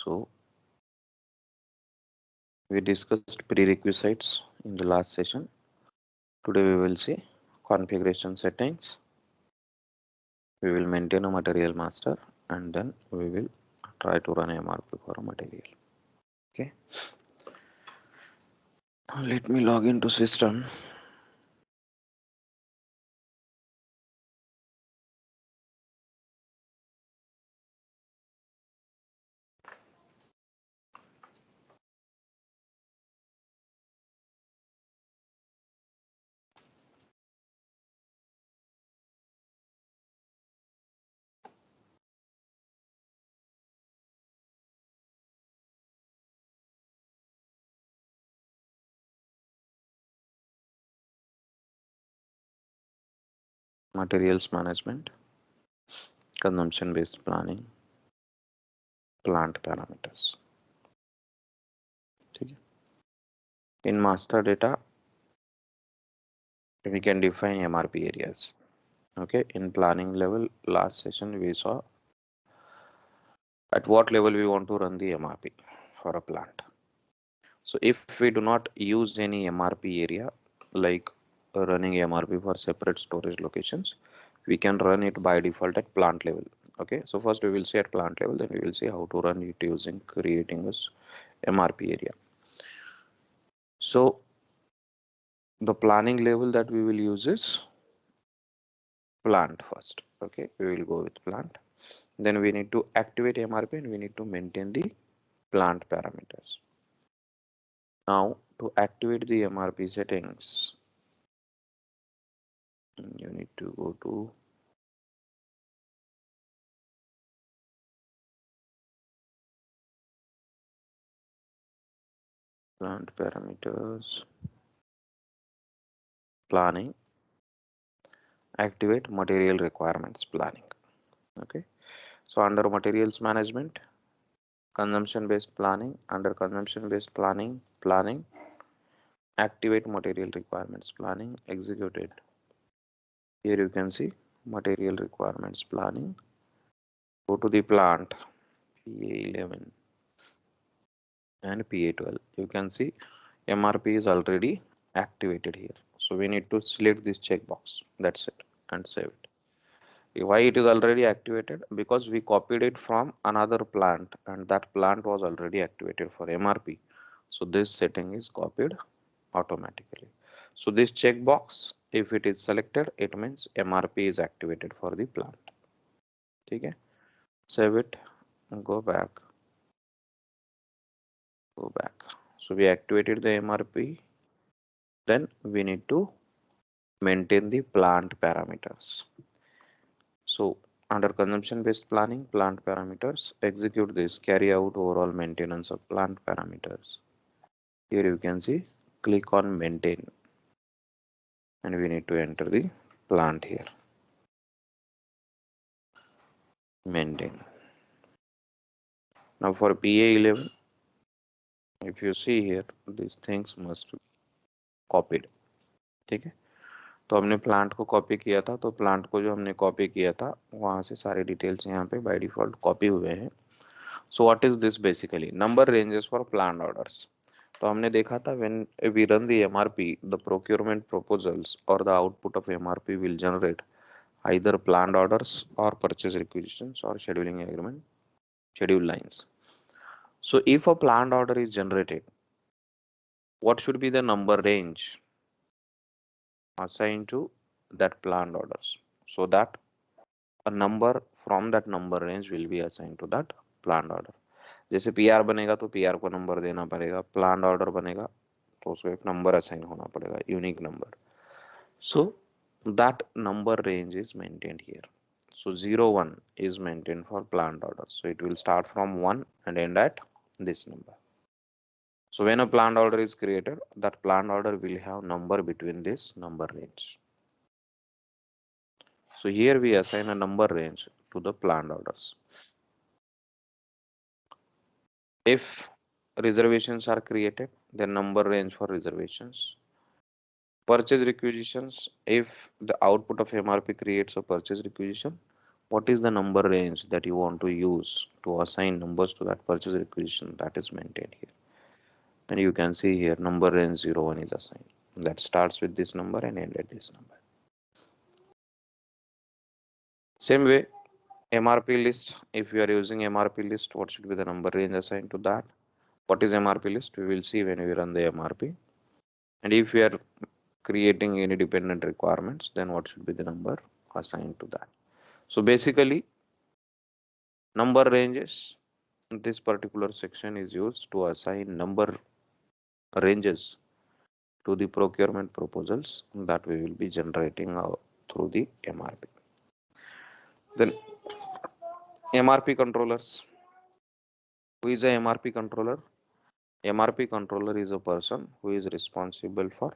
So we discussed prerequisites in the last session. Today we will see configuration settings. We will maintain a material master and then we will try to run MRP for a material. Okay. Let me log into system. Materials management, consumption based planning, plant parameters. Okay. In master data, we can define MRP areas. Okay. In planning level, last session we saw at what level we want to run the MRP for a plant. So if we do not use any MRP area, like running MRP for separate storage locations, we can run it by default at plant level. Okay, so first we will see at plant level, then we will see how to run it using creating this MRP area. So the planning level that we will use is plant first. Okay, we will go with plant. Then we need to activate MRP and we need to maintain the plant parameters. Now to activate the MRP settings, you need to go to plant parameters, planning, activate material requirements planning. Okay, so under materials management, consumption based planning, under consumption based planning, activate material requirements planning, executed. Here you can see material requirements planning. Go to the plant PA11 and PA12. You can see MRP is already activated here. So we need to select this checkbox. That's it, and save it. Why it is already activated? Because we copied it from another plant and that plant was already activated for MRP. So this setting is copied automatically. So this checkbox, if it is selected, it means MRP is activated for the plant. Okay, save it and go back. So we activated the MRP. Then we need to maintain the plant parameters. So under consumption based planning, plant parameters, execute this, carry out overall maintenance of plant parameters. Here you can see, click on maintain and we need to enter the plant here. Maintain. Now for PA11, if you see here, these things must be copied. ठीक है, तो हमने plant को copy किया था, तो plant को जो हमने कॉपी किया था वहां से सारे डिटेल्स यहाँ पे बाय डिफॉल्ट कॉपी हुए हैं. So what is this basically? Number ranges for plant orders. तो हमने देखा था when we run the MRP, the procurement proposals or the output of MRP will generate either planned orders or purchase requisitions or scheduling agreement, schedule lines. So if a planned order is generated, what should be the number range assigned to that planned orders, so that a number from that number range will be assigned to that planned order. जैसे PR बनेगा तो PR को number देना पड़ेगा, plan order बनेगा तो उसको एक नंबर असाइन होना पड़ेगा, unique number. So that number range is maintained here. So 01 is maintained for planned order. So it will start from 1 and end at this number. So when a planned order is created, that planned order will have number between this number range. So here we assign a number range to the planned orders. If reservations are created, then number range for reservations. Purchase requisitions, if the output of MRP creates a purchase requisition, what is the number range that you want to use to assign numbers to that purchase requisition, that is maintained here. And you can see here number range 01 is assigned, that starts with this number and end at this number. Same way, MRP list, if you are using MRP list, what should be the number range assigned to that? What is MRP list? We will see when we run the MRP. And if we are creating any dependent requirements, then what should be the number assigned to that? So basically, number ranges in this particular section is used to assign number ranges to the procurement proposals that we will be generating through the MRP. Then MRP controllers. Who is a MRP controller? MRP controller is a person who is responsible for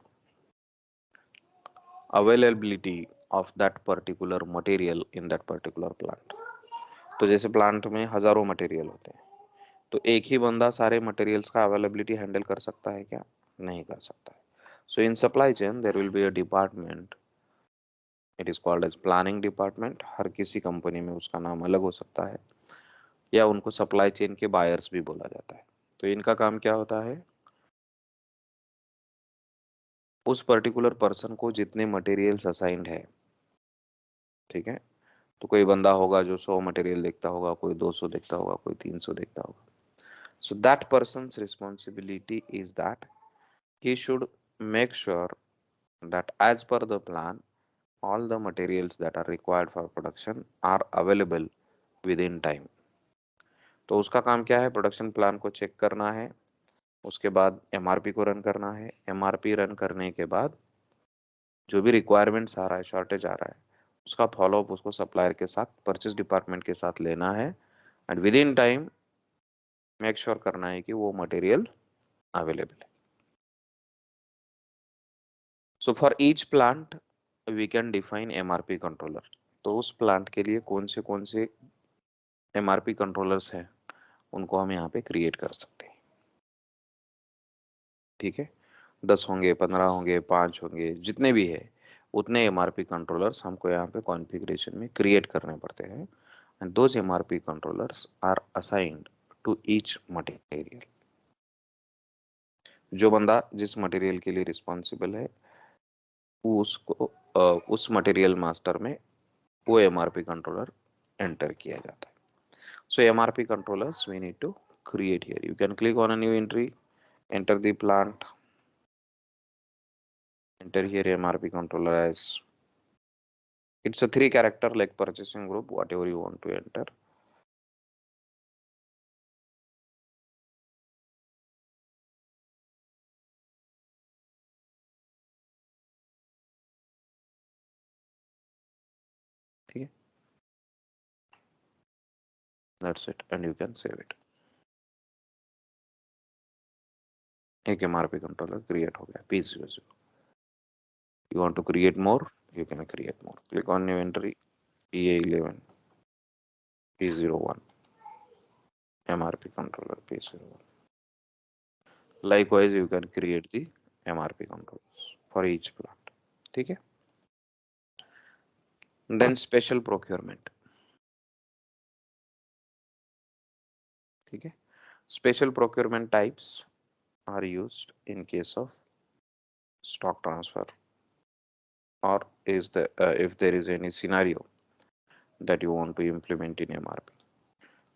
availability of that particular material in that particular plant. तो जैसे plant में हजारों material होते हैं, तो एक ही बंदा सारे मटेरियल्स का अवेलेबिलिटी हैंडल कर सकता है क्या? नहीं कर सकता है. So in supply chain there will be a department, it is called as planning department. हर किसी कंपनी में उसका नाम अलग हो सकता है, या उनको सप्लाई चेन के बायर्स भी बोला जाता है. तो इनका काम क्या होता है? उस पर्टिकुलर पर्सन को जितने मटेरियल्स असाइंड है, ठीक है, तो कोई बंदा होगा जो 100 मटेरियल देखता होगा, कोई 200 देखता होगा, कोई 300 देखता होगा. So that person's responsibility is that he should make sure that as per the plan, all the materials that are required for production are available within time. तो उसका काम क्या है? प्रोडक्शन प्लान को चेक करना है, उसके बाद एमआरपी को रन करना है. एमआरपी रन करने के बाद जो भी रिक्वायरमेंट्स आ रहा है, शॉर्टेज आ रहा है, उसका फॉलोअप उसको सप्लायर के साथ, परचेज डिपार्टमेंट के साथ लेना है, and within time make sure करना है कि वो मटेरियल अवेलेबल है. So for each plant we can define MRP controller. तो उस प्लांट के लिए कौन से एमआरपी कंट्रोलर्स हैं, उनको हम यहाँ पे क्रिएट कर सकते हैं. ठीक है, 10 होंगे, 15 होंगे, 5 होंगे, जितने भी है उतने एमआरपी कंट्रोलर्स हमको यहाँ पे कॉन्फ़िगरेशन में क्रिएट करने पड़ते हैं. And those MRP controllers are assigned to each material. जो बंदा जिस मटेरियल के लिए रिस्पॉन्सिबल है, उसको उस मटेरियल मास्टर में वो एमआरपी कंट्रोलर एंटर किया जाता है. So MRP controllers we need to create here. You can click on a new entry, enter the plant, enter here MRP controller as it's a 3 character like purchasing group, whatever you want to enter. ठीक है, that's it and you can save it. एक MRP controller create हो गया, P00. You want to create more, you can create more. Click on new entry, PA11, P01, MRP controller P01. Likewise, you can create the MRP controllers for each plant. ठीक है. Then special procurement. ठीक है, special procurement types are used in case of stock transfer, or is the if there is any scenario that you want to implement in MRP.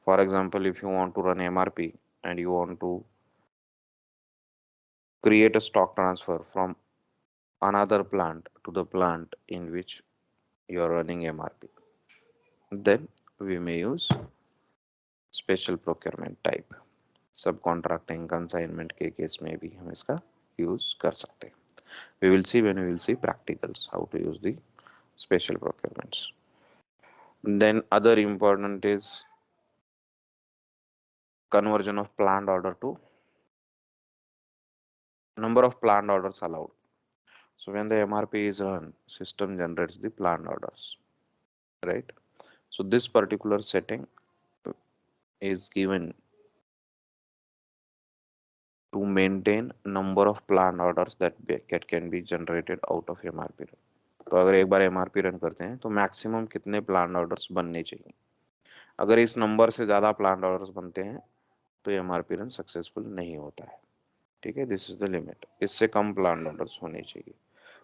For example, if you want to run MRP and you want to create a stock transfer from another plant to the plant in which you are running MRP, then we may use special procurement type. सब contracting consignment के case में भी हम इसका use कर सकते हैं. We will see when we will see practicals how to use the special procurements. Then other important is conversion of planned order to number of planned orders allowed. So when the MRP is run, system generates the planned orders, right? So this particular setting is given to maintain number of planned orders that can be generated out of MRP. तो अगर एक बार MRP run करते हैं तो maximum कितने plan orders बनने चाहिए। अगर इस नंबर से ज्यादा प्लान ऑर्डर्स बनते हैं तो एमआरपी रन सक्सेसफुल नहीं होता है। ठीक है, दिस इज द लिमिट, इससे कम प्लान ऑर्डर्स होने चाहिए।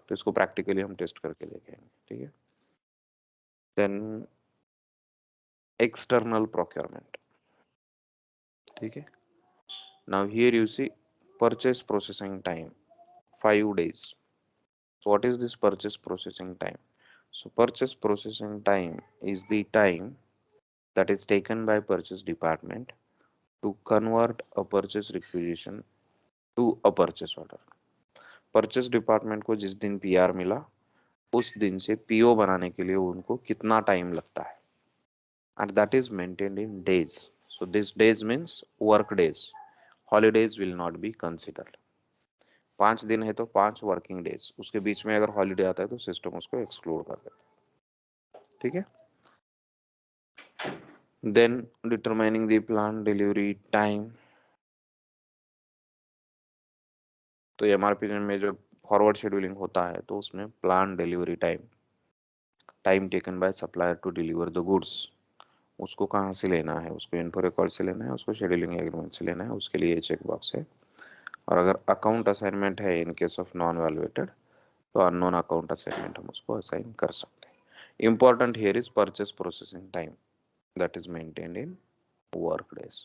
तो इसको प्रैक्टिकली हम टेस्ट करके देखेंगे। ठीक है, देन एक्सटर्नल प्रोक्योरमेंट। ठीक है, now here you see purchase processing time 5 days. So what is this purchase processing time? So purchase processing time is the time that is taken by purchase department to convert a purchase requisition to a purchase order. Purchase department को जिस दिन PR मिला उस दिन से PO बनाने के लिए उनको कितना टाइम लगता है, and that is maintained in days. So this days means work days. Holidays will not be considered. 5 दिन है तो 5 वर्किंग डेज, उसके बीच में अगर हॉलीडे आता है तो सिस्टम उसको एक्सक्लूड कर देता है। ठीक है, then determining the plan delivery time. तो एमआरपी में जो फॉरवर्ड शेड्यूलिंग होता है तो उसमें plan delivery time, time taken by supplier to deliver the goods, उसको कहाँ से लेना है, उसको इन्फो रिकॉर्ड से लेना है, उसको शेड्यूलिंग एग्रीमेंट से लेना है, उसके लिए चेक बॉक्स है। और अगर अकाउंट असाइनमेंट है in case of non valuated तो अननोन अकाउंट असाइनमेंट हम उसको असाइन कर सकते हैं। Important here is purchase processing time that is maintained in work days.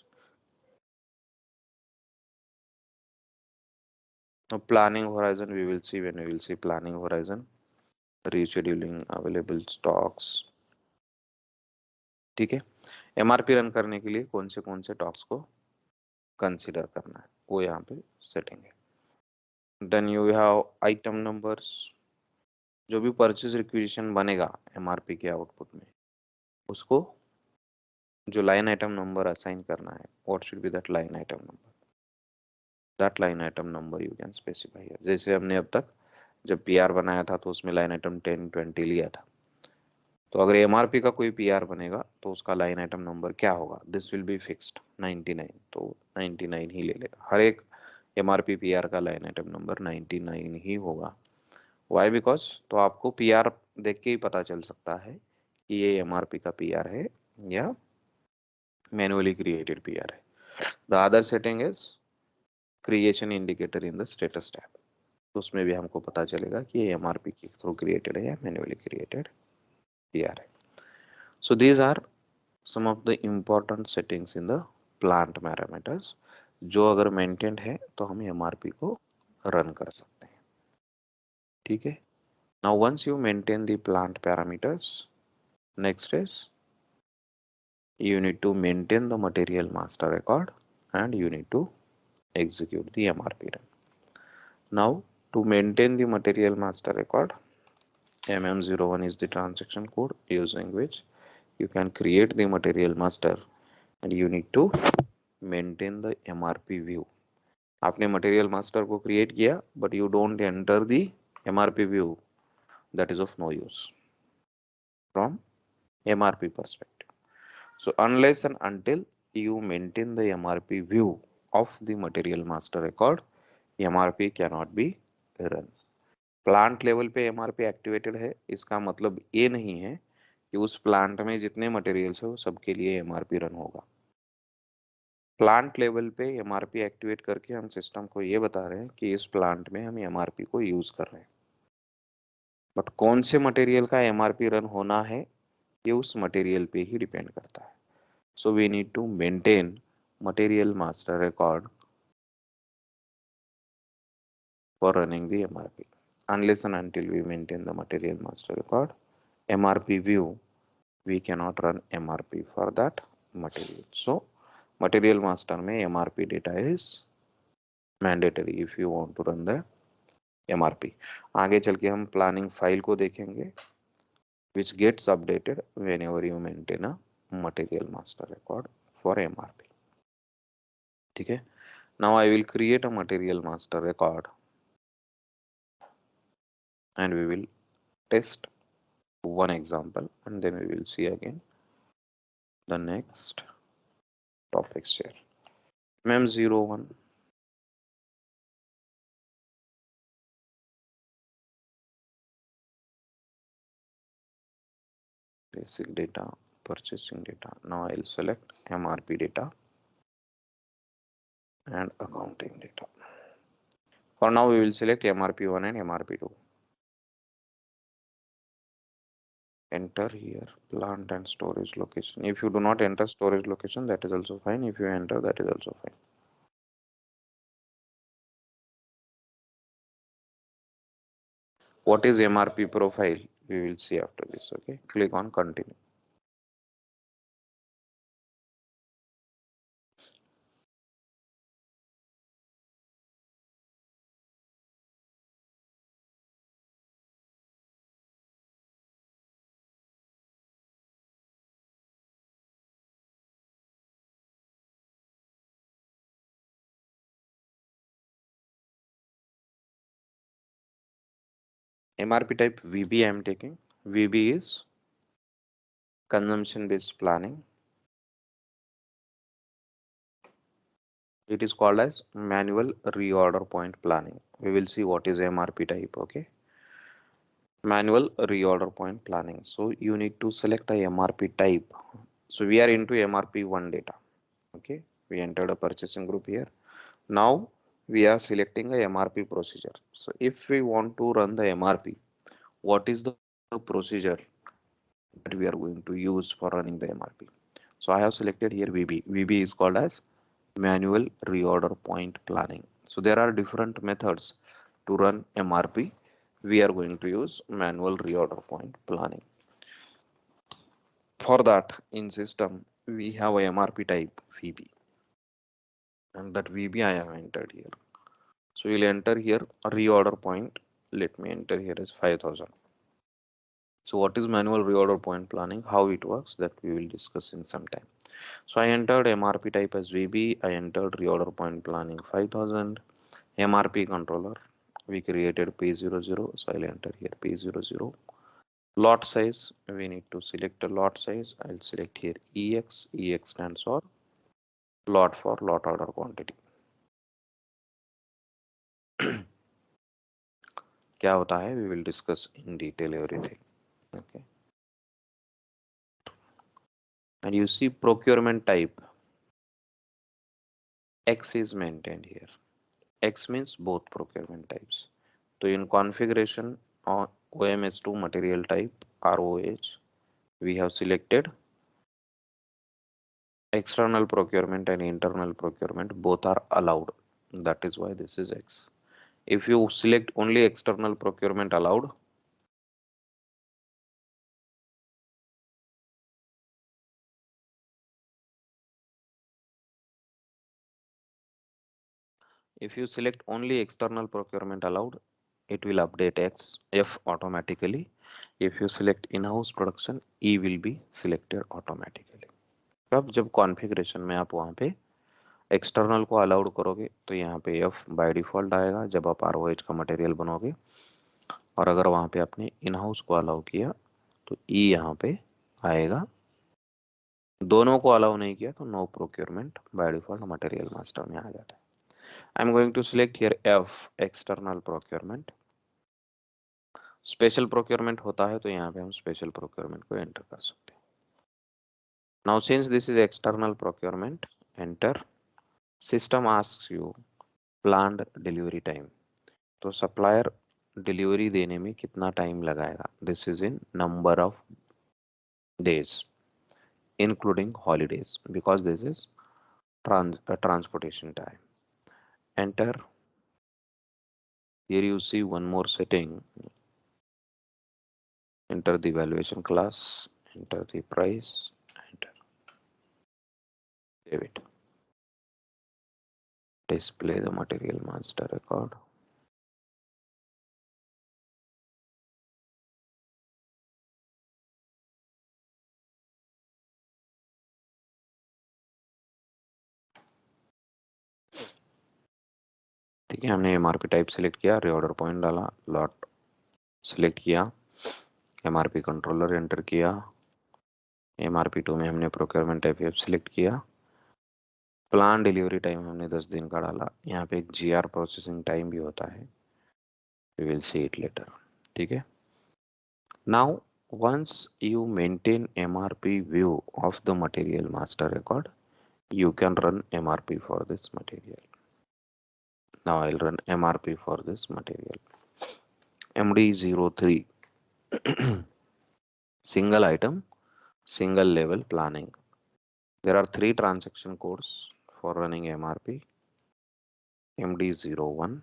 Now planning horizon we will see when we will see planning horizon, rescheduling available stocks. ठीक है, MRP run करने के लिए कौन से टॉक्स को कंसीडर करना है वो यहाँ पे सेटिंग है। Then you have item numbers, जो भी परचेज रिक्विजिशन बनेगा एमआरपी के आउटपुट में उसको जो लाइन आइटम नंबर असाइन करना है, what should be that line item number, that line item number you can specify here. जैसे हमने अब तक जब पीआर बनाया था तो उसमें लाइन आइटम 10 20 लिया था, तो अगर एमआरपी का कोई पीआर बनेगा तो उसका लाइन आइटम नंबर क्या होगा, दिस विल बी फिक्स्ड 99, तो 99 ही ले लेगा। हर एक एमआरपी पीआर का लाइन आइटम नंबर 99 ही होगा। वाई, बिकॉज तो आपको पीआर देख के ही पता चल सकता है कि ये एमआरपी का पीआर है या मैन्युअली क्रिएटेड पीआर है। The other setting is creation indicator in the status tab, तो उसमें भी हमको पता चलेगा कि ये एमआरपी के थ्रू क्रिएटेड है या मैन्युअली क्रिएटेड पीआर है। So these are some of the important settings in the plant parameters, जो अगर मेंटेन्ड है तो हम एमआरपी को रन कर सकते हैं। ठीक है, now once you maintain the plant parameters, next is you need to maintain the material master record and you need to execute the MRP run. Now to maintain the material master record, MM01 is the transaction code using which you can create the material master and you need to maintain the MRP view. आपने material master को create किया but you don't enter the MRP view, that is of no use from MRP perspective. So unless and until you maintain the MRP view of the material master record, MRP cannot be run. Plant level पे MRP activated है, इसका मतलब ये नहीं है कि उस plant में जितने मटेरियल्स है वो सबके लिए एमआरपी रन होगा। प्लांट लेवल पे एमआरपी एक्टिवेट करके हम सिस्टम को ये बता रहे हैं कि इस प्लांट में हम एमआरपी को यूज कर रहे हैं, बट कौन से मटेरियल का एमआरपी रन होना है ये उस मटेरियल पे ही डिपेंड करता है। So we need to maintain material master record for running the MRP. Unless and until we maintain the material master record, MRP view, we cannot run MRP for that material. So material master में MRP data is mandatory if you want to run the MRP. आगे चल के हम planning file को देखेंगे which gets updated whenever you maintain a material master record for MRP. ठीक है, now I will create a material master record and we will test one example and then we will see again the next topics here. MM01, basic data, purchasing data. Now I'll select MRP data and accounting data. For now we will select MRP1 and MRP2. Enter here plant and storage location. If you do not enter storage location, that is also fine. If you enter, that is also fine. What is MRP profile? We will see after this. Okay, click on continue. MRP type VB I am taking. VB is consumption based planning. It is called as manual reorder point planning. We will see what is MRP type. Okay, manual reorder point planning. So you need to select a MRP type. So we are into MRP1 data. Okay, we entered a purchasing group here. Now we are selecting a MRP procedure. So if we want to run the MRP, what is the procedure that we are going to use for running the MRP? So I have selected here VB. VB is called as manual reorder point planning. So there are different methods to run MRP. We are going to use manual reorder point planning. For that, in system, we have a MRP type VB, and that VB I have entered here. So we'll enter here a reorder point. Let me enter here as 5000. So what is manual reorder point planning? How it works, that we will discuss in some time. So I entered MRP type as VB. I entered reorder point planning 5000. MRP controller. We created P00. So I'll enter here P00. Lot size. We need to select a lot size. I'll select here EX. EX stands for lot for lot order quantity. क्या होता है? We will discuss in detail everything. Okay. And you see procurement type. X is maintained here. X means both procurement types. So in configuration on OMS2 material type ROH, we have selected external procurement and internal procurement. Both are allowed. That is why this is X. If you select only external procurement allowed, if you select only external procurement allowed, it will update F automatically. If you select in-house production, E will be selected automatically. अब जब configuration में आप वहाँ पे external को allowed करोगे तो यहाँ पे F बाय डिफॉल्ट आएगा जब आप ROH का मटेरियल बनोगे, और अगर वहाँ पे आपने इन हाउस को अलाउ किया तो E यहाँ पे आएगा। दोनों को अलाउ नहीं किया तो no procurement by default material master में आ जाता है। I am going to select here F external procurement. Special procurement होता है तो यहाँ पे हम स्पेशल प्रोक्योरमेंट को एंटर कर सकते हैं। Now since this is external procurement, enter. System asks you planned delivery time, तो सप्लायर डिलीवरी देने में कितना टाइम लगाएगा? This is in number of days including holidays, because this is transportation time. Enter. Here you see one more setting. Enter the valuation class, enter the price, enter. Save it. Display the material master record. ठीक है, हमने MRP type select किया, reorder point डाला, lot select किया, MRP controller enter किया, MRP2 में हमने procurement type select किया, प्लान डिलीवरी टाइम हमने 10 दिन का डाला। यहाँ पे एक GR प्रोसेसिंग टाइम भी होता है, we will see it later. ठीक है, now once you maintain MRP view of the material master record, you can run MRP for this material. Now I'll run MRP for this material. MD03 single item, single level planning. There are 3 transaction codes for running MRP: MD01,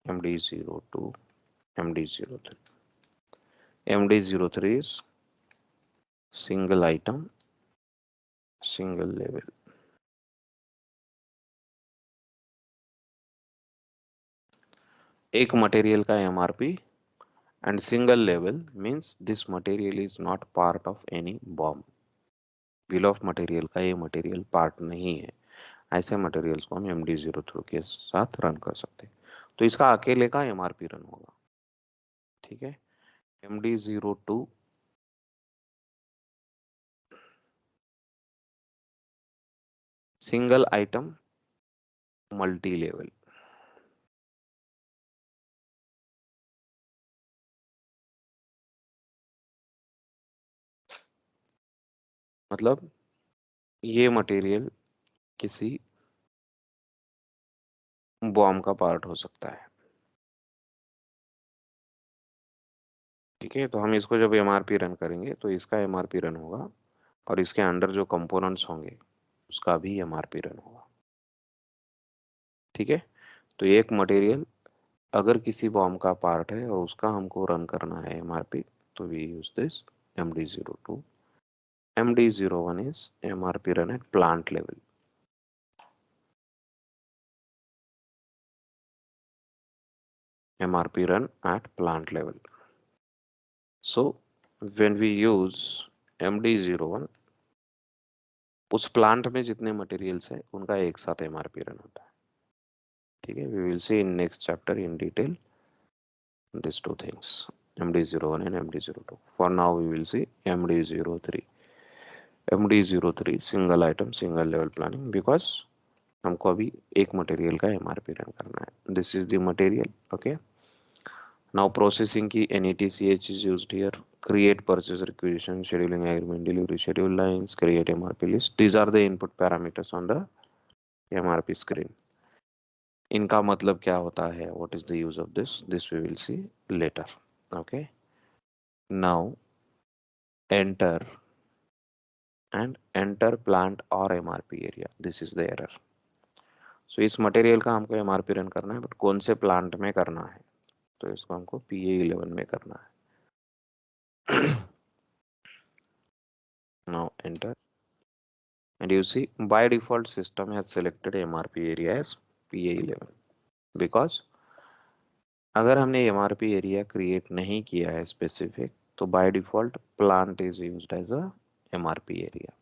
MD02, MD03. MD03 is single item, single level. एक material का MRP and single level means this material is not part of any BOM. Bill of material का ये material part नहीं है, ऐसे materials को हम MD03 के साथ रन कर सकते हैं। तो इसका अकेले का MRP रन होगा, ठीक है। MD02 single item multi level, मतलब ये मटेरियल किसी बॉम्ब का पार्ट हो सकता है, ठीक है। तो हम इसको जब MRP रन करेंगे तो इसका MRP रन होगा और इसके अंडर जो कंपोनेंट्स होंगे उसका भी MRP रन होगा, ठीक है। तो एक मटेरियल अगर किसी बॉम्ब का पार्ट है और उसका हमको रन करना है MRP, तो we use this MD02. MD01 is MRP run at plant level. MRP run at plant level. So when we use MD01, उस प्लांट में जितने मटेरियल्स है उनका एक साथ MRP रन होता है, ठीक है। We will see in next chapter in detail these two things, MD01 and MD02. For now we will see MD03. MD03 single item single level planning, because हमको अभी एक मटेरियल का MRP रन करना है। This is the material, okay. Now processing की NETCH is used here. Create purchase requisition, scheduling agreement, delivery schedule lines, create MRP list. These are the input parameters on the MRP screen. इनका मतलब क्या होता है, what is the use of this? This we will see later. Okay. Now enter and enter plant or MRP area. This is the error. So इस material का हमको MRP run करना है, बट कौन से प्लांट में करना है, तो इसको हमको PA11 में करना है। Now enter and you see by default system has selected MRP area as PA11 because अगर हमने MRP एरिया क्रिएट नहीं किया है स्पेसिफिक, तो by default plant is used as a MRP area.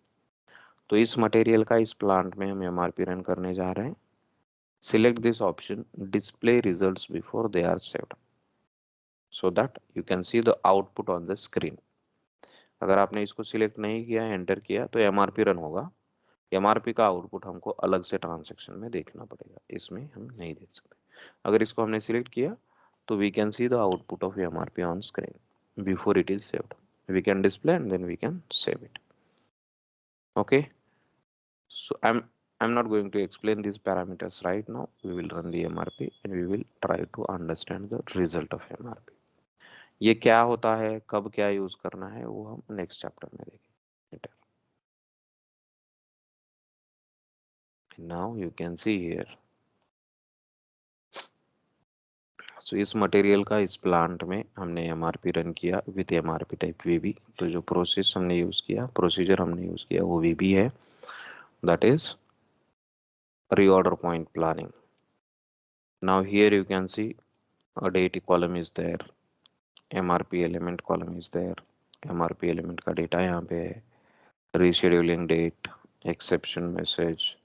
तो इस मटेरियल का इस प्लांट में हम MRP रन करने जा रहे हैं। Select this option, display results before they are saved, so that you can see the output on the screen. अगर आपने इसको सिलेक्ट नहीं किया, एंटर किया, तो MRP रन होगा। MRP का आउटपुट हमको अलग से ट्रांजैक्शन में देखना पड़ेगा, इसमें हम नहीं देख सकते। अगर इसको हमने सिलेक्ट किया तो we can see the output of MRP on screen before it is saved. We can display and then we can save it. Okay, so I'm not going to explain these parameters right now. We will run the MRP and we will try to understand the result of MRP. ये क्या होता है, कब क्या use करना है, वो हम नेक्स्ट चैप्टर में देखेंगे. Now you can see here. So इस मटेरियल का इस प्लांट में हमने MRP रन किया विथ MRP टाइप VB. तो जो प्रोसेस हमने यूज किया, प्रोसीजर हमने यूज किया, वो VB है, that is reorder point planning. Now here you can see a date column is there, MRP element column is there. MRP element का data यहाँ पे है, rescheduling date, exception message,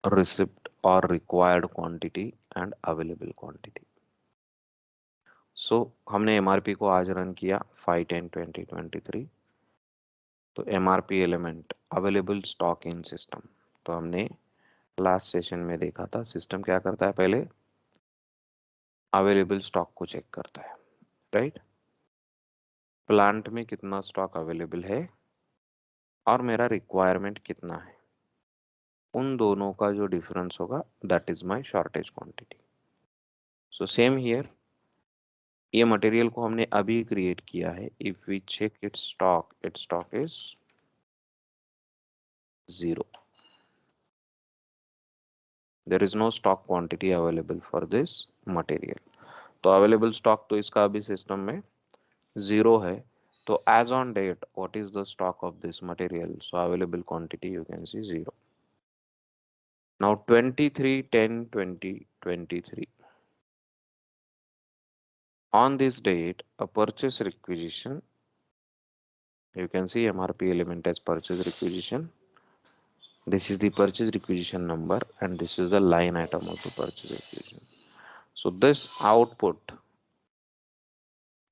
receipt or required quantity and available quantity. So हमने MRP को आज run किया 5/10/2023. तो MRP element available stock in system, तो हमने लास्ट सेशन में देखा था सिस्टम क्या करता है, पहले अवेलेबल स्टॉक को चेक करता है, राइट. प्लांट में कितना स्टॉक अवेलेबल है और मेरा रिक्वायरमेंट कितना है, उन दोनों का जो डिफरेंस होगा that is my shortage quantity. So same here, ये मटेरियल को हमने अभी क्रिएट किया है। If we check its stock is 0। There is no stock quantity available for this material. तो अवेलेबल स्टॉक तो इसका अभी सिस्टम में 0 है। तो as on date what is the stock of this material? So available quantity you can see 0। Now 23 10 20 23, on this date a purchase requisition, you can see MRP element as purchase requisition. This is the purchase requisition number and this is the line item of the purchase requisition. So this output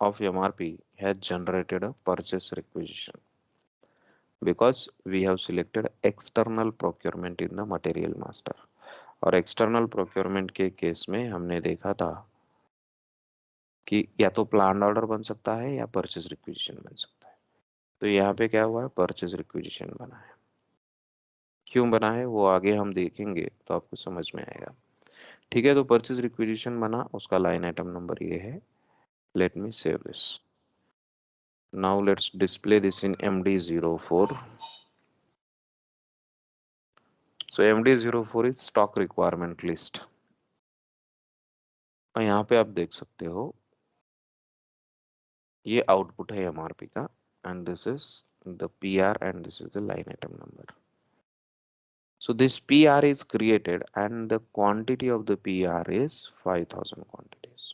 of MRP has generated a purchase requisition because we have selected external procurement in the material master. और external procurement के case में हमने देखा था कि या तो plan order बन सकता है या परचेज रिक्विजिशन बन सकता है। तो यहाँ पे क्या हुआ है, परचेज रिक्विजिशन बना है। क्यों बना है वो आगे हम देखेंगे तो आपको समझ में आएगा। ठीक है, तो परचेज रिक्विजिशन बना, उसका लाइन आइटम नंबर ये है। Let me save this. Now let's display this in MD04। So MD04 is stock requirement list. और यहाँ पे आप देख सकते हो ये आउटपुट है MRP का, and this is the PR and this is the line item number. So this PR is created and the quantity of the PR is 5000 quantities.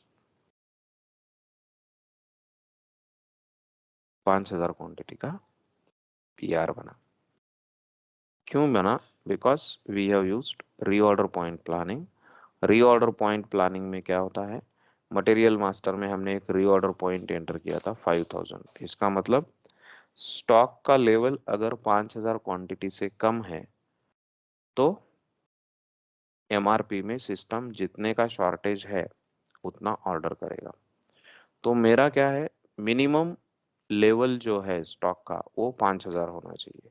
5000 quantity का PR बना। क्यों बना? Because we have used reorder point planning. Reorder point planning में क्या होता है, material master में हमने एक रीऑर्डर पॉइंट एंटर किया था 5000। इसका मतलब स्टॉक का लेवल अगर 5000 क्वांटिटी से कम है तो MRP में सिस्टम जितने का शॉर्टेज है उतना ऑर्डर करेगा। तो मेरा क्या है, मिनिमम लेवल जो है स्टॉक का वो 5000 होना चाहिए।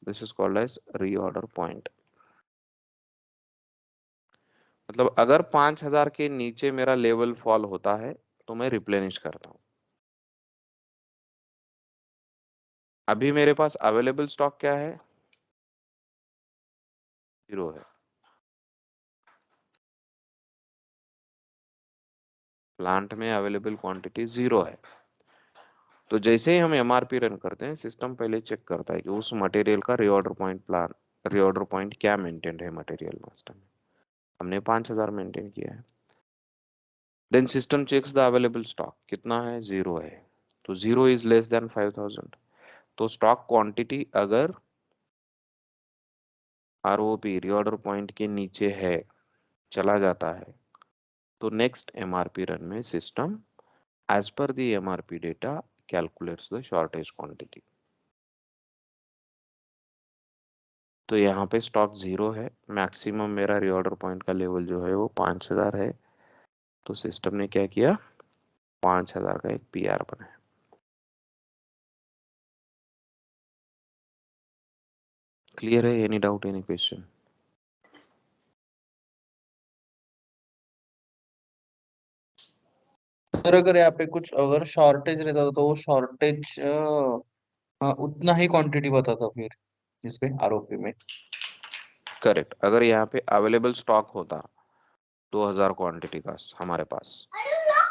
This is called as reorder point. मतलब अगर 5000 के नीचे मेरा लेवल फॉल होता है तो मैं रिप्लेनिश करता हूं। अभी मेरे पास अवेलेबल स्टॉक क्या है, 0 है। प्लांट में अवेलेबल क्वांटिटी 0 है। तो जैसे ही हम MRP रन करते हैं सिस्टम पहले चेक करता है कि उस मटेरियल का reorder point plan, reorder point क्या मेंटेन है मटेरियल मास्टर में। हमने 5000 मेंटेन किया है। Then system checks the available stock, कितना है, 0 है। तो 0 इज लेस देन 5000। तो स्टॉक क्वांटिटी अगर ROP रीऑर्डर पॉइंट के नीचे है, चला जाता है, तो नेक्स्ट MRP रन में system as per the MRP data calculates the shortage quantity. तो यहाँ पे स्टॉक 0 है, मैक्सिमम मेरा रीऑर्डर पॉइंट का लेवल जो है वो 5000 है। तो सिस्टम ने क्या किया, 5000 का एक PR बनाया। क्लियर है? Any doubt, any question? Sir अगर यहाँ पे कुछ अगर शॉर्टेज रहता था तो वो शॉर्टेज उतना ही क्वांटिटी बताता फिर इसपे आरओपी में। करेक्ट। अगर यहाँ पे अवेलेबल स्टॉक होता 2000 क्वांटिटी का हमारे पास,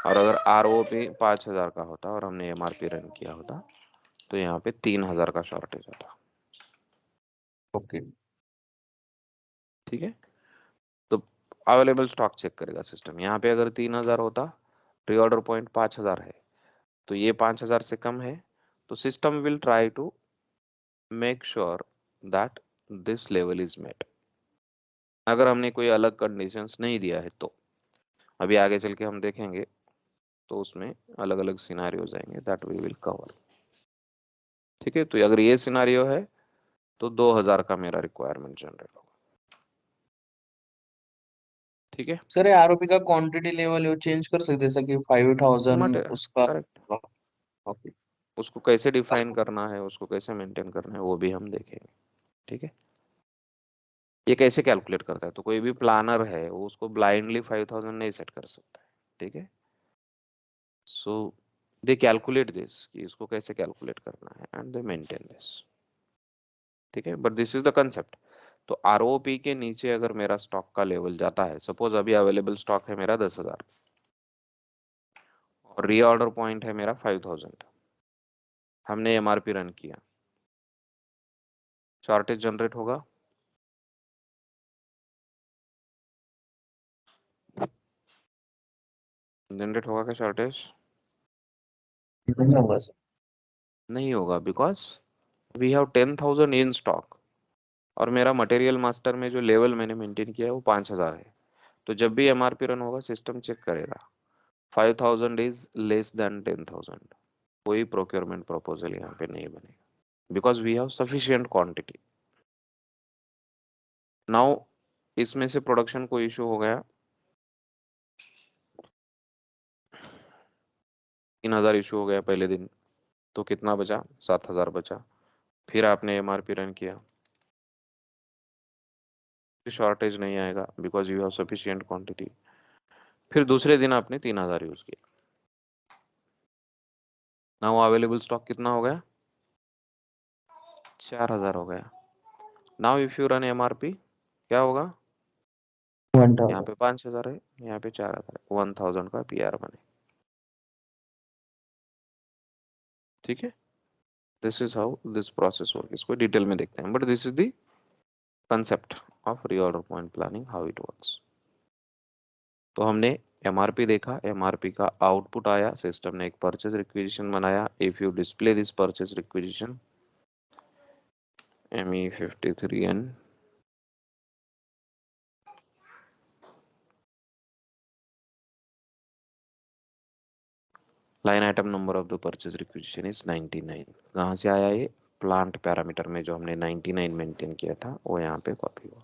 और अगर ROP 5000 का होता और हमने MRP रन किया होता तो यहाँ पे 3000 का शॉर्टेज होता। ओके। ठीक है, तो अवेलेबल स्टॉक चेक करेगा सिस्टम। यहाँ पे अगर 3000 होता, रीऑर्डर पॉइंट 5000 है, तो ये 5000 से कम है, तो system will try to make sure that this level is met. अगर हमने कोई अलग कंडीशंस नहीं दिया है तो अभी आगे चल के हम देखेंगे, तो उसमें अलग अलग सिनारियोज आएंगे दैट वी विल कवर। ठीक है, तो अगर ये सिनारियो है तो 2000 का मेरा रिक्वायरमेंट जनरेट होगा। ठीक है, सर आरओपी का क्वांटिटी लेवल वो चेंज कर सकते जैसा कि 5000 मट उसका। करेक्ट। ओके। उसको कैसे डिफाइन करना है, उसको कैसे मेंटेन करना है, वो भी हम देखेंगे। ठीक है, ये कैसे कैलकुलेट करता है, तो कोई भी प्लानर है वो उसको ब्लाइंडली 5000 नहीं सेट कर सकता है। ठीक है, सो दे कैलकुलेट दिस कि इसको कैसे कैलकुलेट करना है एंड दे मेंटेन दिस। ठीक है, but this is the concept. तो आरओपी के नीचे अगर मेरा स्टॉक का लेवल जाता है, सपोज अभी अवेलेबल स्टॉक है मेरा 10,000 और रीऑर्डर पॉइंट है मेरा 5000, हमने एमआरपी रन किया, शॉर्टेज जनरेट होगा? जनरेट होगा क्या शॉर्टेज? नहीं होगा सर। नहीं होगा, because we have 10,000 in stock और मेरा मटेरियल मास्टर में जो लेवल मैंने मेंटेन किया है वो 5,000 है। तो जब भी एमआरपी रन होगा सिस्टम चेक करेगा 5,000 इज लेस देन 10,000, कोई प्रोक्योरमेंट प्रपोजल यहाँ पे नहीं बनेगा because we have sufficient quantity. Now इसमें से प्रोडक्शन को इशू हो गया, 3,000 इशू हो गया पहले दिन, तो कितना बचा? 7,000 बचा। फिर आपने एमआरपी रन किया, शॉर्टेज नहीं आएगा because you have sufficient quantity. फिर दूसरे दिन आपने 3,000 यूज किया, नाउ अवेलेबल स्टॉक कितना हो गया? 4,000 हो गया। Now if you run MRP क्या होगा? यहाँ 1000। पे 5,000 है, यहाँ पे 4,000 है, 1,000 का पीआर बने। ठीक है, this is how this process work. इसको डिटेल में देखते हैं, but this is the concept of reorder point planning, how it works. तो हमने एमआरपी देखा, एमआरपी का आउटपुट आया, सिस्टम ने एक परचेज रिक्विजिशन बनाया। If you display this purchase requisition ME53N line item number of the purchase requisition is 99। कहाँ से आया ये? प्लांट पैरामीटर में जो हमने 99 मेंटेन किया था वो यहाँ पे कॉपी हुआ।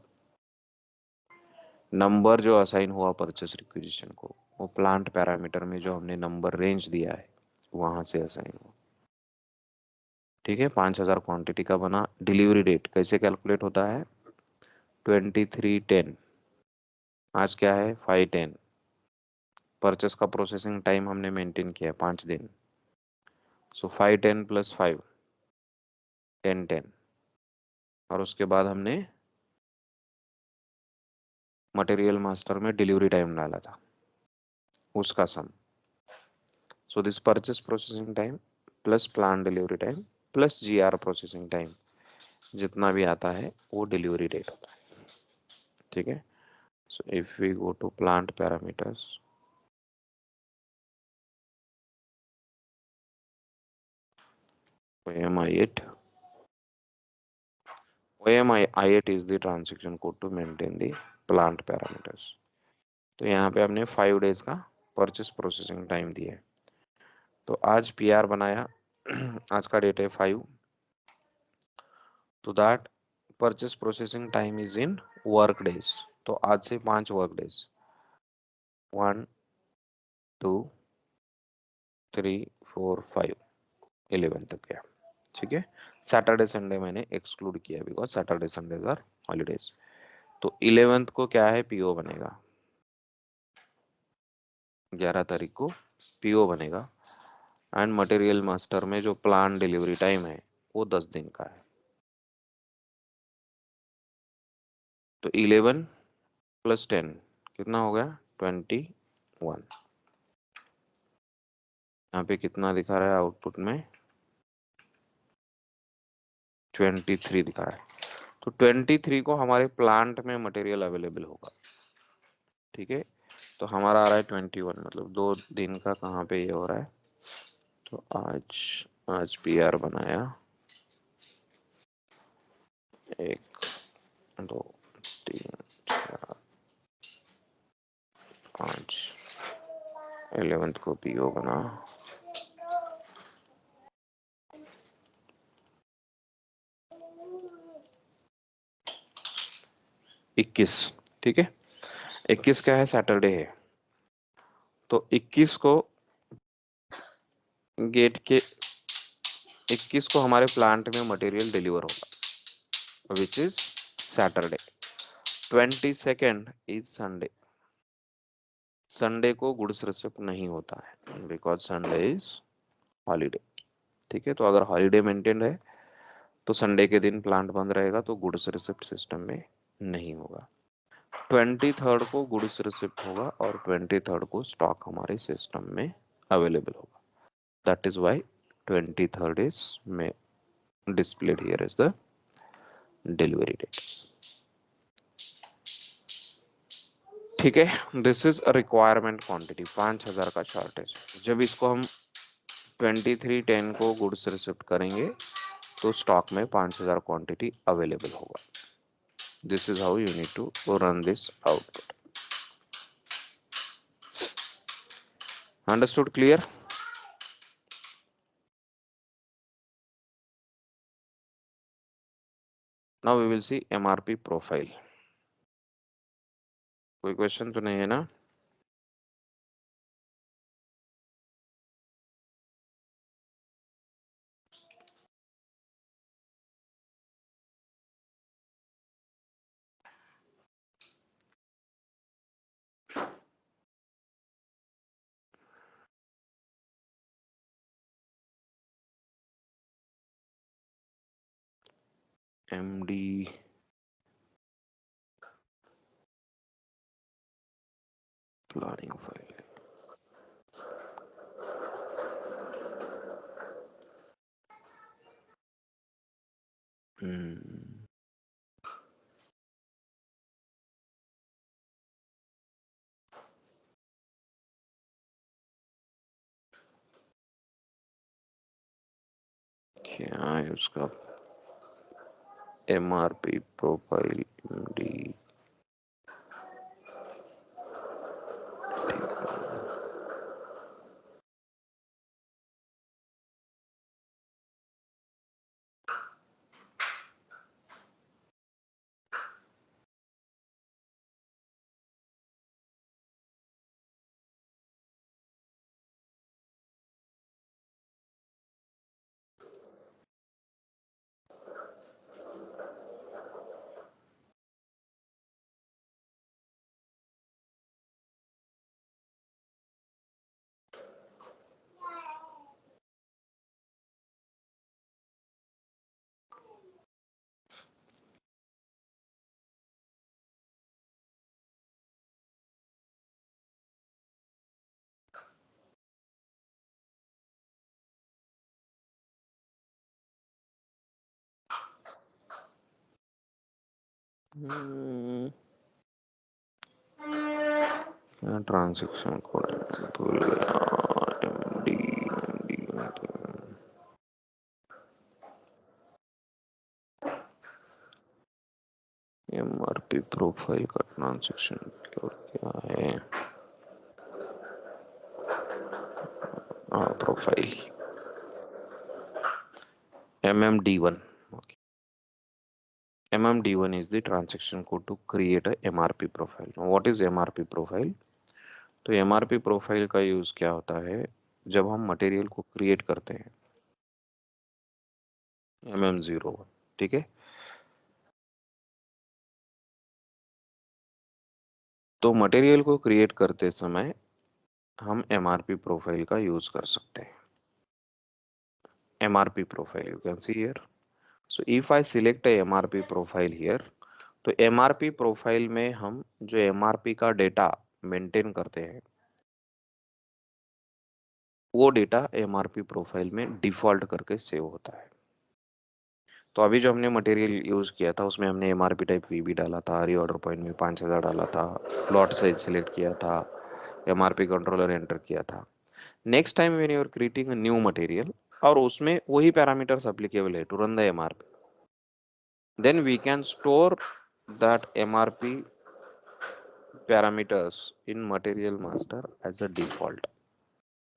नंबर जो असाइन हुआ परचेज रिक्विजिशन को, वो प्लांट पैरामीटर में जो हमने नंबर रेंज दिया है वहां से असाइन हुआ। ठीक है, 5,000 क्वांटिटी का बना। डिलीवरी डेट कैसे कैलकुलेट होता है? 2310, आज क्या है? 510। परचेस का प्रोसेसिंग टाइम हमने मेंटेन किया 5 दिन, सो 510 प्लस 5 1010, और उसके बाद हमने मटेरियल मास्टर में डिलीवरी टाइम डाला था, उसका sum. So this purchase processing time plus plan delivery time plus GR processing time, जितना भी आता है वो डिलीवरी डेट होता है। ठीक है, so if we go to plant parameters, OMI8, OMI8 is the transaction code to maintain the plant parameters। तो यहाँ पे हमने 5 डेज का परचेस प्रोसेसिंग टाइम दिया है। तो आज पीआर बनाया आज का डेट है 5, तो that purchase processing time is in work days. तो आज से 5 वर्क डेज, 1 2 3 4 5 11 तक गया। ठीक है, सैटरडे संडे मैंने एक्सक्लूड किया because Saturday Sundays are holidays. तो 11th को क्या है? पीओ बनेगा, 11 तारीख को पीओ बनेगा। एंड मटेरियल मास्टर में जो प्लान डिलीवरी टाइम है वो 10 दिन का है। तो 11 प्लस 10 कितना हो गया? 21। यहाँ पे कितना दिखा रहा है आउटपुट में? 23 दिखा रहा है। तो 23 को हमारे प्लांट में मटेरियल अवेलेबल होगा। ठीक है, तो हमारा आ रहा है 21, मतलब 2 दिन का कहाँ पे ये हो रहा है। तो आज पीआर बनाया 1 2 3 4 5, 11th को पीओ बना, 21। ठीक है, 21 क्या है? सैटरडे है। तो 21 को गेट के 21 को हमारे प्लांट में मटेरियल डिलीवर होगा which is Saturday. 22 is Sunday. Sunday को गुड्स रिसिप्ट नहीं होता है बिकॉज संडे इज हॉलीडे। ठीक है, तो अगर हॉलीडे मेंटेन है तो संडे के दिन प्लांट बंद रहेगा तो गुड्स रिसिप्ट सिस्टम में नहीं होगा। 23 को गुड्स रिसिप्ट होगा और 23 को स्टॉक हमारे सिस्टम में अवेलेबल होगा। दैट इज व्हाई 23 इज में displayed here as the delivery date। ठीक है, this is a requirement quantity 5000 का शॉर्टेज। जब इसको हम 2310 को गुड्स रिसिप्ट करेंगे तो स्टॉक में 5000 क्वांटिटी अवेलेबल होगा। This is how you need to run this output. Understood? Clear? Now we will see MRP profile. कोई क्वेश्चन तो नहीं है ना? MD planning file. क्या है उसका? MRP profile MD. Transaction code भूल गया। एमडी एमआरपी प्रोफाइल का ट्रांजैक्शन कोड क्या है? Profile MMD1। MMD1 is the transaction code to create a MRP profile. Now, what is MRP profile? तो MRP प्रोफाइल का यूज क्या होता है? जब हम मटेरियल को क्रिएट करते हैं MM01। ठीक है, तो मटेरियल को क्रिएट करते समय हम MRP प्रोफाइल का यूज कर सकते हैं। MRP profile you can see here. So if I select a MRP profile here, तो MRP प्रोफाइल में हम जो MRP का डेटा मेंटेन करते हैं वो डेटा MRP प्रोफाइल में डिफॉल्ट करके सेव होता है। तो अभी जो हमने मटेरियल यूज किया था उसमें हमने MRP टाइप VB डाला था, रीऑर्डर पॉइंट में 5000 डाला था, लॉट साइज सिलेक्ट किया था, MRP कंट्रोलर एंटर किया था। Next time when you are creating a new material और उसमें वही पैरामीटर्स एप्लीकेबल है to run the MRP, then we can store that MRP parameters in material master as a default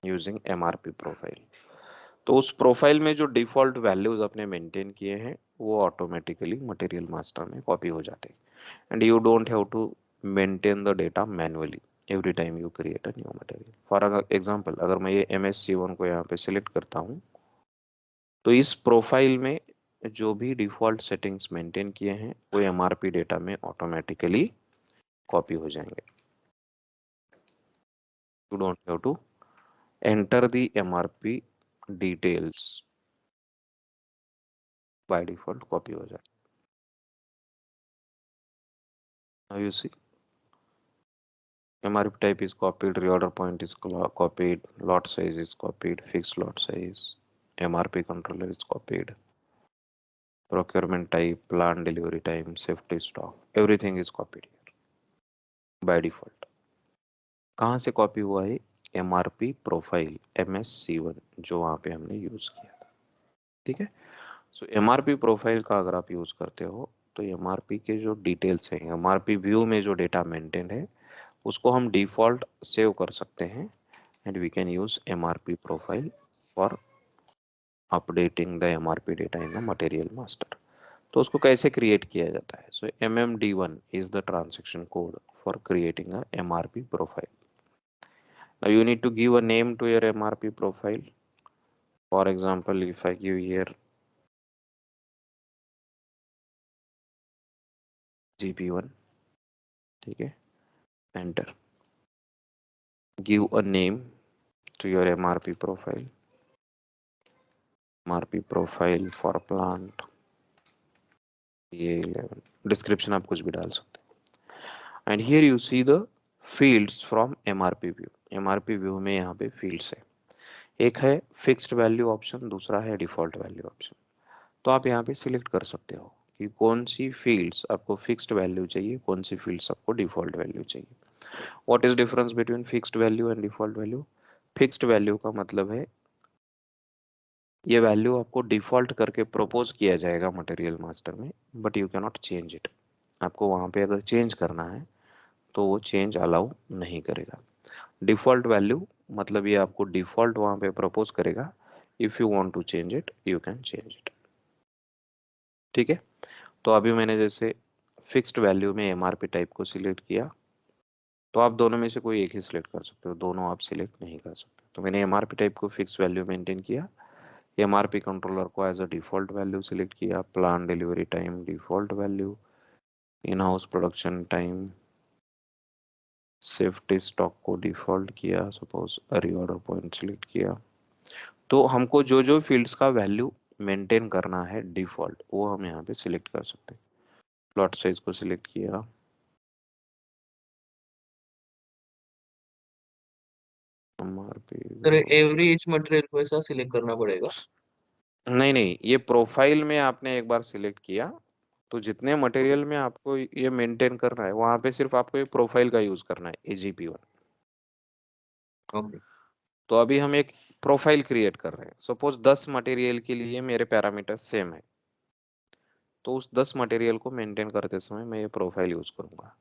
using MRP profile। तो उस profile में जो default values अपने maintain किए हैं वो ऑटोमेटिकली मटेरियल मास्टर में कॉपी हो जाते हैं and you don't have to maintain the data manually every time you create a new material. For example अगर मैं ये MSC1 को यहाँ पे सिलेक्ट करता हूँ तो इस प्रोफाइल में जो भी डिफॉल्ट सेटिंग्स मेंटेन किए हैं वो एमआरपी डेटा में ऑटोमेटिकली कॉपी हो जाएंगे. You don't have to enter the MRP details, by default copy हो जाए. Now you see MRP type is copied, reorder point is copied, lot size is copied, fixed lot size, MRP controller is copied, procurement type, plan delivery time, safety stock, everything is copied here by default. कहाँ से copy हुआ है? MRP profile MSC1 जो वहाँ पे हमने use किया था. ठीक है. सो MRP प्रोफाइल का अगर आप यूज करते हो तो MRP के जो डिटेल्स हैं, MRP व्यू में जो डेटा मेंटेन है उसको हम डिफॉल्ट सेव कर सकते हैं and we can use MRP profile for updating the MRP data in the material master. तो उसको कैसे क्रिएट किया जाता है? So MMD1 is the transaction code for creating a MRP profile. Now you need to give a name to your MRP profile. For example, if I give here GP1, ठीक है, enter. Give a name to your MRP profile. MRP profile for plant A11. Description आप कुछ भी डाल सकते हैं. And here you see the fields from MRP view. MRP view में यहाँ पे fields है. एक है फिक्स्ड वैल्यू ऑप्शन, दूसरा है डिफॉल्ट वैल्यू ऑप्शन. तो आप यहाँ पे सिलेक्ट कर सकते हो कि कौन सी फील्ड्स आपको फिक्स्ड वैल्यू चाहिए, कौन सी फील्ड्स आपको डिफॉल्ट वैल्यू चाहिए. What is difference between fixed value and default value? Fixed value का मतलब है ये वैल्यू आपको डिफॉल्ट करके प्रपोज किया जाएगा मटेरियल मास्टर में, but you can not change it. आपको वहां पे अगर चेंज करना है तो वो चेंज अलाउ नहीं करेगा. डिफॉल्ट वैल्यू मतलब ये आपको डिफॉल्ट वहां पे प्रपोज करेगा. If you want to change it you can change it. ठीक है. तो अभी मैंने जैसे फिक्स्ड वैल्यू में एमआरपी टाइप को सिलेक्ट किया, तो आप दोनों में से कोई एक ही सिलेक्ट कर सकते हो, दोनों आप सिलेक्ट नहीं कर सकते. तो मैंने एमआरपी टाइप को फिक्स वैल्यू मेंटेन किया, एमआरपी कंट्रोलर को as a default value select किया, plan delivery time default value, in house production time, safety stock को डिफॉल्ट किया, सपोज रीऑर्डर पॉइंट सिलेक्ट किया. तो हमको जो जो फील्ड्स का वैल्यू मेंटेन करना है डिफॉल्ट वो हम यहाँ पे सिलेक्ट कर सकते हैं. प्लॉट साइज को सिलेक्ट किया, MRP sir every each material को ऐसा सिलेक्ट करना पड़ेगा? नहीं नहीं, ये प्रोफाइल में आपने एक बार सिलेक्ट किया तो जितने मटेरियल में आपको ये मेंटेन करना है वहां पे सिर्फ आपको ये प्रोफाइल का यूज करना है AGP1. ओके. तो अभी हम एक प्रोफाइल क्रिएट कर रहे हैं. सपोज 10 मटेरियल के लिए मेरे पैरामीटर सेम है, तो उस 10 मटेरियल को मेंटेन करते समय मैं ये प्रोफाइल यूज करूंगा.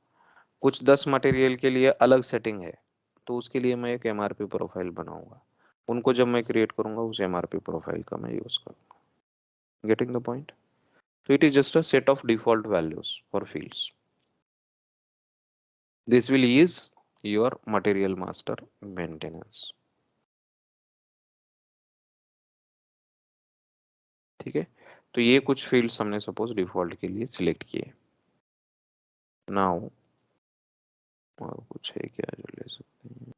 कुछ 10 मटेरियल के लिए अलग सेटिंग है, तो उसके लिए मैं एक एमआरपी प्रोफाइल बनाऊंगा. उनको जब मैं क्रिएट करूंगा उस एमआरपी प्रोफाइल का मैं यूज करूंगा. Getting the point? So it is just a set of default values for fields. This will ease your material master maintenance. ठीक है. तो ये कुछ फील्ड्स हमने सपोज डिफॉल्ट के लिए सिलेक्ट किए. नाउ और कुछ है क्या जो ले सकते हैं?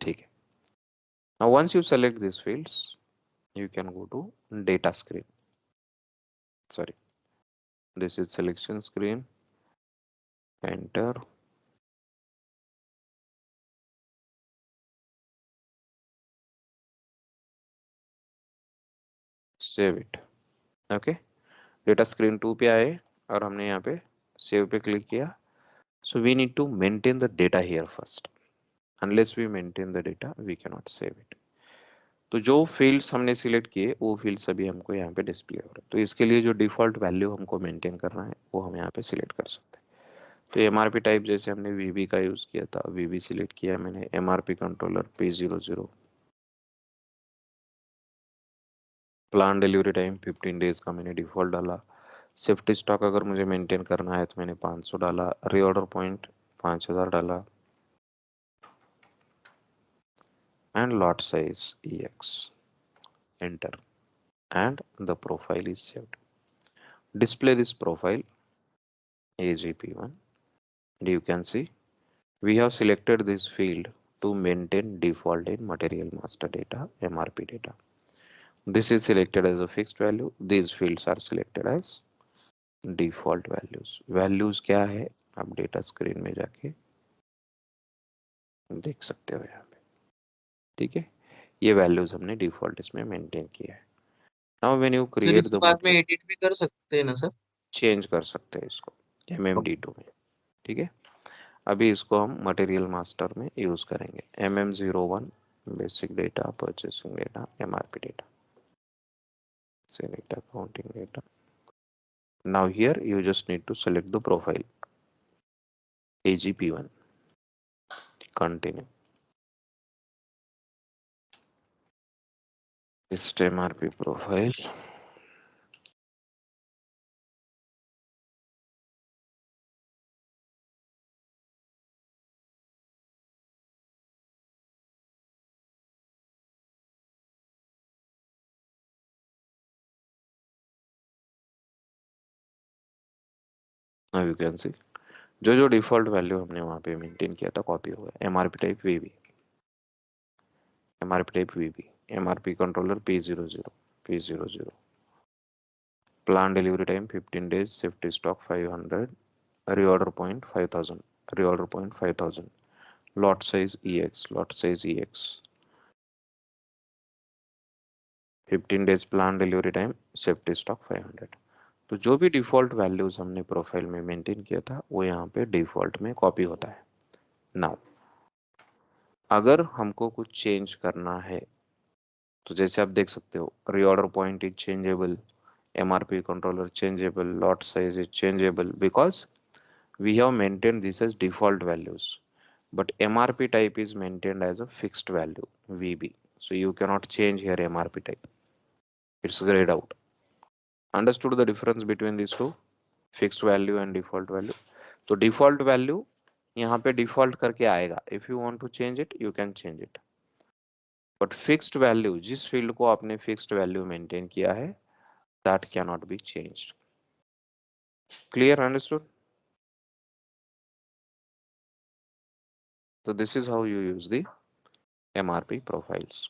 ठीक है. Now once you select these fields, you can go to data screen. Sorry, this is selection screen. Enter. Save it. Okay. Data screen 2 पे आए और हमने यहाँ पे सेव पे क्लिक किया. So we need to maintain the data here first. Unless we maintain the data, we cannot save it. तो जो फील्ड्स हमने सिलेक्ट किए वो फील्ड्स अभी हमको यहाँ पे डिस्प्ले हो रहे हैं. तो इसके लिए जो डिफॉल्ट वैल्यू हमको मेंटेन करना है वो हम यहाँ पे सिलेक्ट कर सकते हैं. तो एमआरपी टाइप जैसे हमने वीबी का यूज किया था, वीबी सिलेक्ट किया मैंने. MRP controller P00, plan delivery time 15 days का मैंने डिफॉल्ट डाला. सेफ्टी स्टॉक अगर मुझे मेंटेन करना है तो मैंने 500 डाला. रीऑर्डर पॉइंट 5000 डाला. and lot size ex. Enter, and the profile is saved. Display this profile AGP1, and you can see we have selected this field to maintain default in material master data MRP data. This is selected as a fixed value. These fields are selected as default values. Values क्या है आप data screen में जाके देख सकते हो यहाँ पे, ठीक है। ये वैल्यूज हमने डिफॉल्ट इसमें मेंटेन किया है। Now when you sir create इसके द बाद में मटेरियल, एडिट भी कर सकते हैं ना सर? चेंज कर सकते हैं इसको MMD2 में, ठीक है। अभी इसको हम मटेरियल मास्टर में यूज करेंगे। MM01 basic data, purchasing data, MRP data, select accounting data. Now here you just need to select the profile AGP1, continue. This MRP profile, now you can see जो जो default value हमने वहां पे maintain किया था copy हुआ है। MRP type VB, MRP type VB, MRP controller P00, plan delivery time 15 days, safety stock 500, reorder point 5000, reorder point 5000, lot size EX, 15 days plan delivery time, safety stock 500। तो जो भी डिफॉल्ट वैल्यूज हमने profile में maintain किया था वो यहाँ पे डिफॉल्ट में कॉपी होता है। नाउ अगर हमको कुछ चेंज करना है तो जैसे आप देख सकते हो reorder point is changeable, MRP controller changeable, lot size is changeable because we have maintained this as default values, but MRP type is maintained as a fixed value VB, so you cannot change here MRP type, it's grayed out. Understood the difference between these two, fixed value and default value? तो default value यहाँ पे default करके आएगा, if you want to change it you can change it, but fixed value जिस field को आपने fixed value maintain किया है that cannot be changed. Clear? Understood? So this is how you use the MRP profiles.